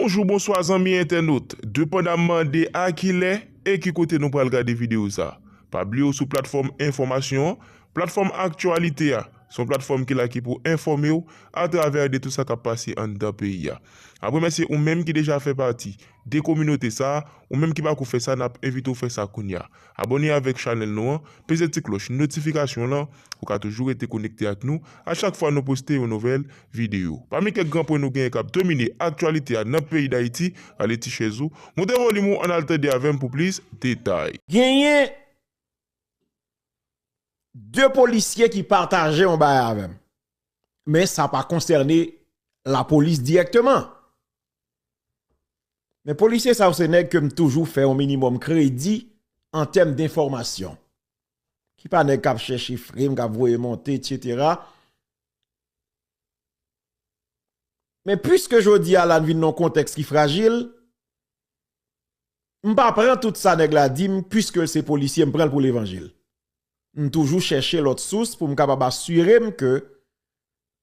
Bonjour, bonsoir, amis internautes. Dépendamment de à qui l'est et qui côté nous pour regarder vidéo ça. Pas oublier sous plateforme information, plateforme actualité, son plateforme qui là qui pour informer ou à travers de tout ça qui a passé en dans pays. Après merci ou même qui déjà fait partie des communautés ça, ou même qui va faire ça, n'a invité à faire ça kounya. Abonnez avec channel nous, pesez petite cloche notification là pour qu'à toujours être connecté avec nous à chaque fois nous poster une nouvelle vidéo. Parmi quelques grands points nous gagnent cap dominer actualité dans le pays d'Haïti, allez chez vous. Montez volume en alterné avec pour plus détails. Gagné deux policiers qui partageaient un bail avec. Mais ça n'a pas concerné la police directement. Mais policiers, ça c'est nèg que toujours fait un minimum crédit en termes d'information. Qui pas nèg cap chercher frame, cap voyer monter, etc. Mais puisque je dis à la vie non contexte qui fragile, m'pa prend tout ça nèg la dim puisque ces policiers m'prennent pour l'évangile. M toujours chercher l'autre source pour me capable assurer que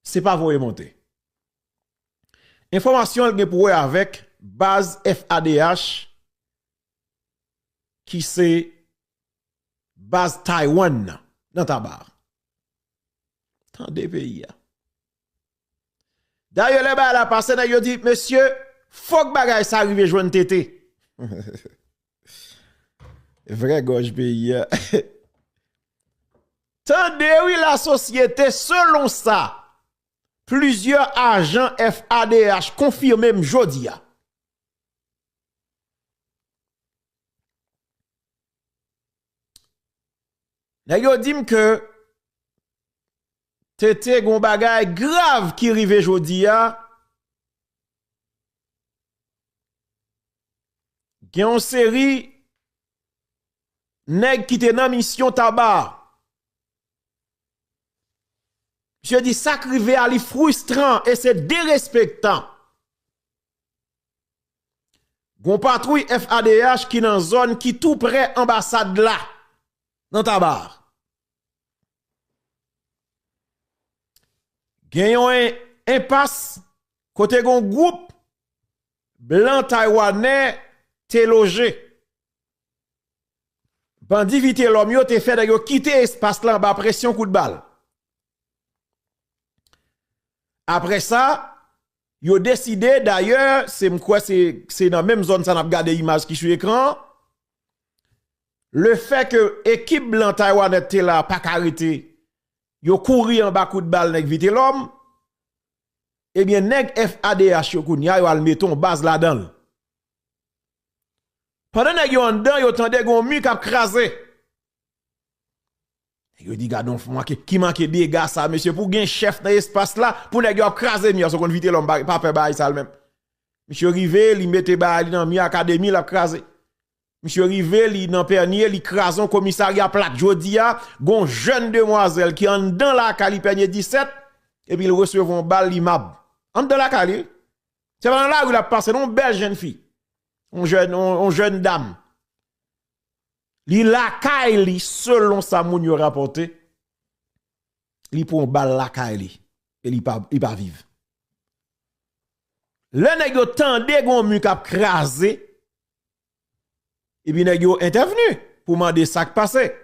c'est pas voyer monter. Information elle pour avec base FADH qui c'est base Taïwan dans ta barre. Tant de pays. D'ailleurs les ba la passé n'a yo dit monsieur faut que bagay ça arrive joindre tété. Vrai gauche pays. Tandis oui la société selon ça plusieurs agents FADH confirmé m'jodi a. Nèg yo dim que tété gon bagay grave qui rive jodi a. Gen une série nèg qui te nan mission tabac. Je dis ça rive a li frustrant et c'est dérespectant. Gon patrouille FADH qui dans zone qui tout près ambassade là dans tabac. Genyon un impasse côté gon groupe blanc taïwanais te logé. Bandi vite l'homme yo te fait de quitter espace là bas pression coup de balle. Après ça, yo décidé d'ailleurs, c'est dans la même zone ça n'a regardé image qui sur écran. Le fait que équipe blanc taïwanais te là pas arrêté. Yo couri en bas coup de balle nèg vite l'homme. Eh bien nèg FADH yo kounya yo al meton base là-dedans. Pendant nèg yo en dedans yo tande gon mu k'ap krasé. Yo dit gadon moi qui manque dégâts ça monsieur pour gen chef dans espace là pour nèg yo ap krasé mi so kon vite l'homme pas peur bail ça même. Monsieur rivé li mette bail dans mi académie l'a krasé. Monsieur rivé li dans pernier li krason commissariat plate jodi a gon jeune demoiselle qui en dans la cali pernier 17 et puis il reçoit un balle li mab. En dans la cali. C'est pendant là où il a passé une belle jeune fille. On jeune dame. Li la kaili selon sa moun yo rapporté. Li pour un balle la kaili et li pas vivre. Le nèg yo tande gon mu k'ap krasé. Et puis nèg yo intervenu pour demander ça qui passé.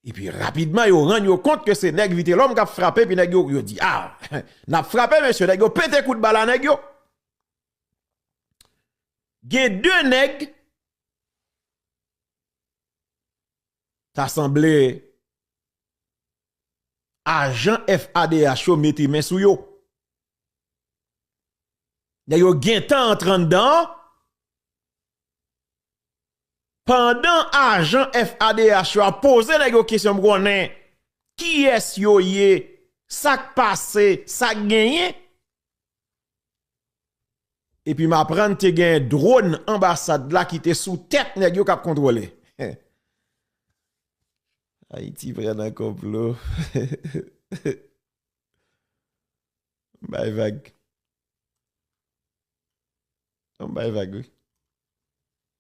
Et puis rapidement yo rend yo compte que c'est nèg vite l'homme qui a frappé puis nèg yo dit ah n'a frappé monsieur nèg yo pété coup de balle à nèg yo. Gen deux nèg ça semblait agent FADH yo mette main sou yo. Nèg yo gen temps entrant dedans. Pendant agent FADH a posé la question qui est-ce yo yé, ça passé, ça gagné. Et puis m'apprendre te gen drone ambassade là qui te sous tête nèg yo k'ap contrôler. Haïti prend un complot. Bye vague. Bye vague.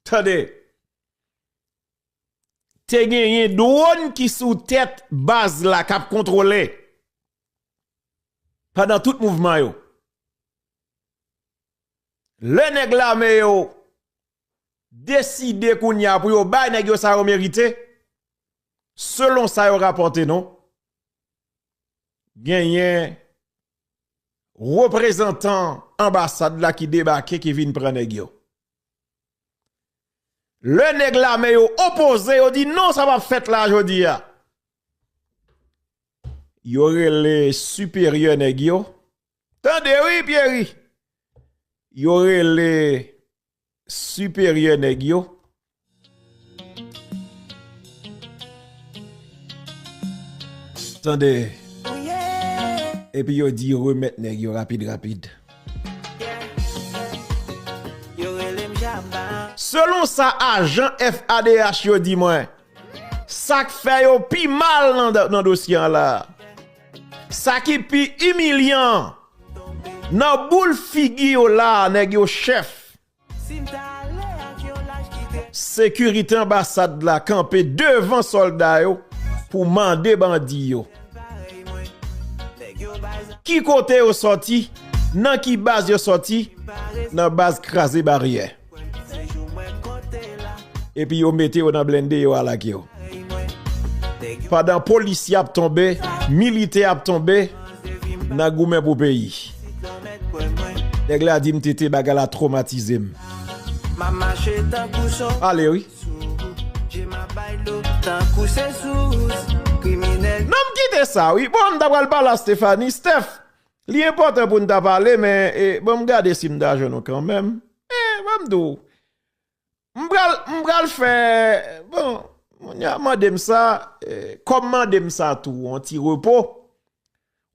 Attendez. Te gen drone qui sous tête base la cap contrôler pendant tout mouvement yo. Le nèg la me yo décide qu'on y a pour yo bay nèg yo ça yo mérité. Selon ça yo rapporté non. Gagné représentant ambassade là qui débarque qui vient prendre nèg yo. Le nèg la me yo opposé yo dit non ça va fait là jodi ya. Yo les supérieurs nèg yo. Tendez oui Pierre. Yo les supérieurs nèg yo. Tendez. Et puis yo dit remettre nèg yo rapide. Selon ça agent FADH yo dit moi ça fait yo pi mal dans dossier là. Ça qui pi humiliant. Nan boule figure là nèg yo chef. Sécurité ambassade là campé devant soldats yo pour mander bandi yo. Qui côté yo sorti? Nan qui base yo sorti? Nan base crasé barrière. Et puis yo mette yo dans blindé yo à la yo. Pendant policier a tombé, militaire a tombé, nan goumen pour pays. Nèg la dit m'tete bagala traumatisé. Allez oui. Non m'quitte ça oui. Bon m'ta parler Stéphanie, Steph. Li important pour m'ta parler mais bon m'garder si m'da jeune quand même. M'dou. M'bral faire bon madame ça comment dem ça tout un petit repos.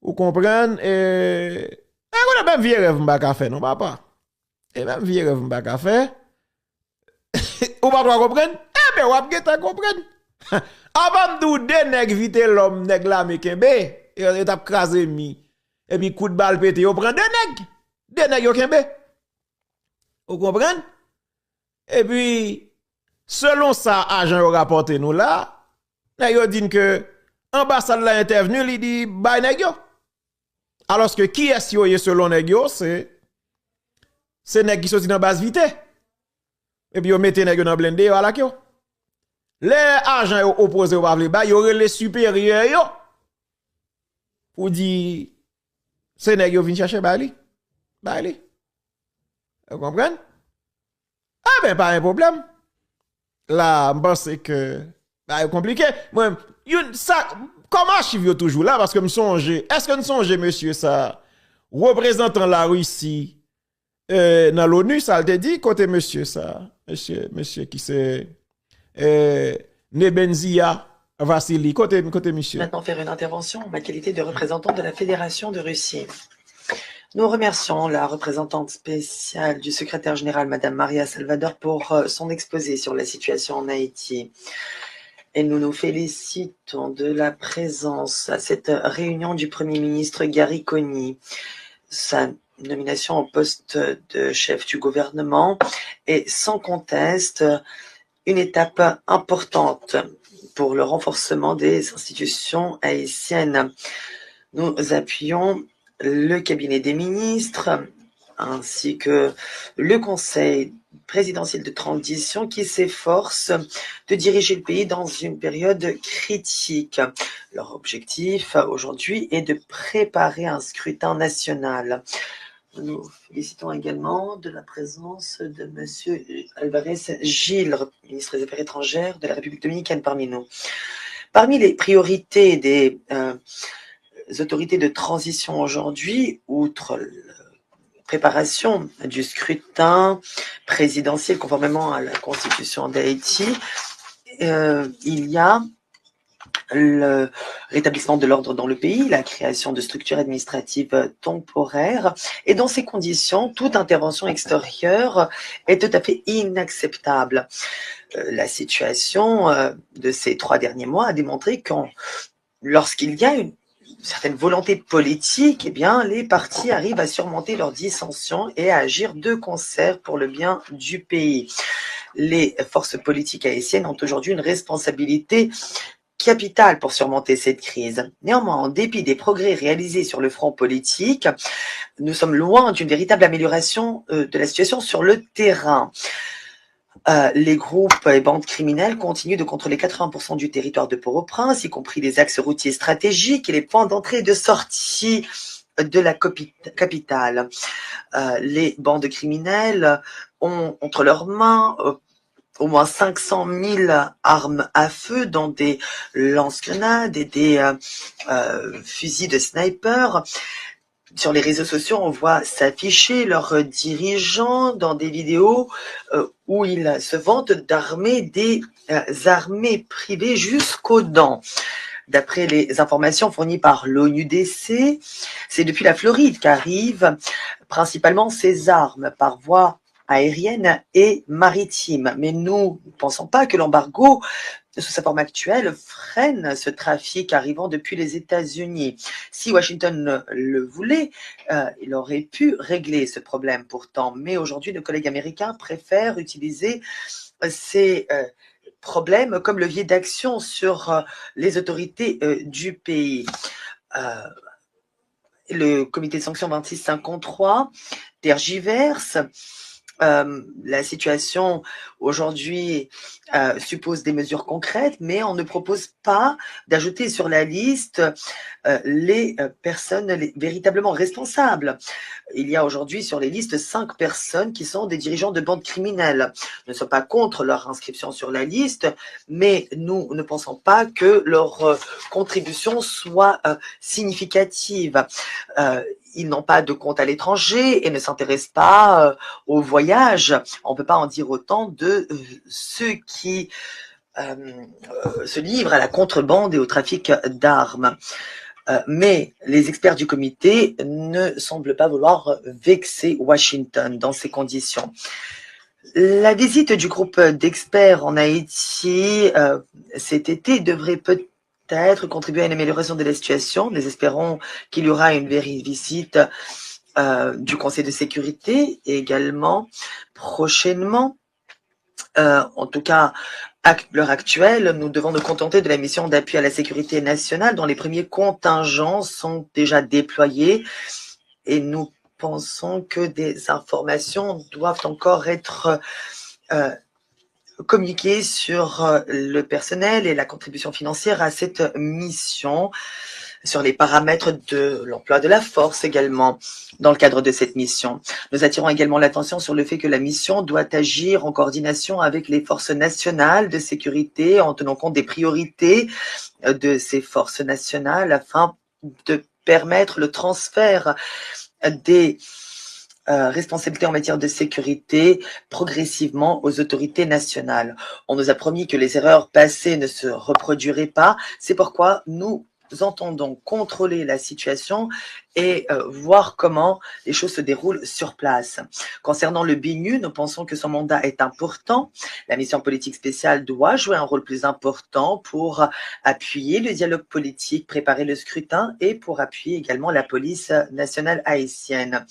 Vous comprenez on a même vieux rêve m'pa faire non papa. Et même vieux rêve m'pa faire. Ou pas comprendre? Ben ou ap geta comprendre. Avant m'dou de nèg vite l'homme nèg la me kembe, et t'a krasé mi. Et puis coup de balle pété, yo prend deux nèg yo kembe. Vous comprenez? Et puis selon ça agent yo rapporté nous là, nèg yo dit que ambassade la intervenu, li dit bay nèg yo. Alors que qui est yo selon nèg yo, c'est nèg qui sorti dans base vite. Et puis yo mette nèg yo dans blindé yo à la yo. Les agents yo opposé ou pas vle bay, yo les supérieurs yo. Pour dire c'est nèg yo vinn chercher bay li. Vous comprenez? Ah ben pas un problème. Là, je pense que c'est compliqué. Moi, ça comment archive yo toujours là parce que me songe, est-ce que me songe monsieur ça représentant la Russie dans l'ONU ça te dit côté monsieur ça, monsieur qui c'est Nebenzia Vassili côté monsieur. Maintenant faire une intervention en ma qualité de représentant de la Fédération de Russie. Nous remercions la représentante spéciale du secrétaire général, Madame Maria Salvador, pour son exposé sur la situation en Haïti. Et nous nous félicitons de la présence à cette réunion du Premier ministre Gary Coney. Sa nomination au poste de chef du gouvernement est sans conteste une étape importante pour le renforcement des institutions haïtiennes. Nous appuyons le cabinet des ministres ainsi que le conseil présidentiel de transition qui s'efforce de diriger le pays dans une période critique. Leur objectif aujourd'hui est de préparer un scrutin national. Nous félicitons également de la présence de M. Alvarez Gil, ministre des Affaires étrangères de la République dominicaine parmi nous. Parmi les priorités des autorités de transition aujourd'hui, outre la préparation du scrutin présidentiel conformément à la Constitution d'Haïti, il y a le rétablissement de l'ordre dans le pays, la création de structures administratives temporaires, et dans ces conditions, toute intervention extérieure est tout à fait inacceptable. La situation de ces 3 derniers mois a démontré que lorsqu'il y a une certaine volonté politique, eh bien, les partis arrivent à surmonter leurs dissensions et à agir de concert pour le bien du pays. Les forces politiques haïtiennes ont aujourd'hui une responsabilité capital pour surmonter cette crise. Néanmoins, en dépit des progrès réalisés sur le front politique, nous sommes loin d'une véritable amélioration de la situation sur le terrain. Les groupes et bandes criminelles continuent de contrôler 80% du territoire de Port-au-Prince, y compris les axes routiers stratégiques et les points d'entrée et de sortie de la capitale. Les bandes criminelles ont entre leurs mains au moins 500 000 armes à feu, dont des lance-grenades et des fusils de sniper. Sur les réseaux sociaux, on voit s'afficher leurs dirigeants dans des vidéos où ils se vantent d'armer des armées privées jusqu'aux dents. D'après les informations fournies par l'ONUDC, c'est depuis la Floride qu'arrivent principalement ces armes par voie aérienne et maritime. Mais nous ne pensons pas que l'embargo, sous sa forme actuelle, freine ce trafic arrivant depuis les États-Unis. Si Washington le voulait, il aurait pu régler ce problème pourtant. Mais aujourd'hui, nos collègues américains préfèrent utiliser ces problèmes comme levier d'action sur les autorités du pays. Le comité de sanctions 2653 tergiverse. La situation aujourd'hui suppose des mesures concrètes, mais on ne propose pas d'ajouter sur la liste les personnes véritablement responsables. Il y a aujourd'hui sur les listes 5 personnes qui sont des dirigeants de bandes criminelles. Nous ne sommes pas contre leur inscription sur la liste, mais nous ne pensons pas que leur contribution soit significative. Ils n'ont pas de compte à l'étranger et ne s'intéressent pas au voyage. On ne peut pas en dire autant de ceux qui se livrent à la contrebande et au trafic d'armes. Mais les experts du comité ne semblent pas vouloir vexer Washington dans ces conditions. La visite du groupe d'experts en Haïti cet été devrait peut-être contribuer à une amélioration de la situation. Nous espérons qu'il y aura une visite du Conseil de sécurité également prochainement. En tout cas, à l'heure actuelle, nous devons nous contenter de la mission d'appui à la sécurité nationale dont les premiers contingents sont déjà déployés et nous pensons que des informations doivent encore être communiquer sur le personnel et la contribution financière à cette mission, sur les paramètres de l'emploi de la force également dans le cadre de cette mission. Nous attirons également l'attention sur le fait que la mission doit agir en coordination avec les forces nationales de sécurité en tenant compte des priorités de ces forces nationales afin de permettre le transfert des responsabilité en matière de sécurité progressivement aux autorités nationales. On nous a promis que les erreurs passées ne se reproduiraient pas. C'est pourquoi nous entendons contrôler la situation et voir comment les choses se déroulent sur place. Concernant le BNU, nous pensons que son mandat est important. La mission politique spéciale doit jouer un rôle plus important pour appuyer le dialogue politique, préparer le scrutin et pour appuyer également la police nationale haïtienne.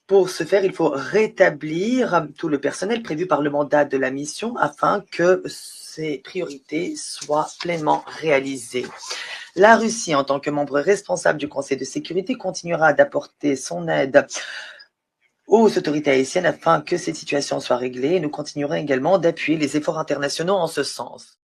Pour ce faire, il faut rétablir tout le personnel prévu par le mandat de la mission afin que ces priorités soient pleinement réalisées. La Russie, en tant que membre responsable du Conseil de sécurité, continuera d'apporter son aide aux autorités haïtiennes afin que cette situation soit réglée et nous continuerons également d'appuyer les efforts internationaux en ce sens.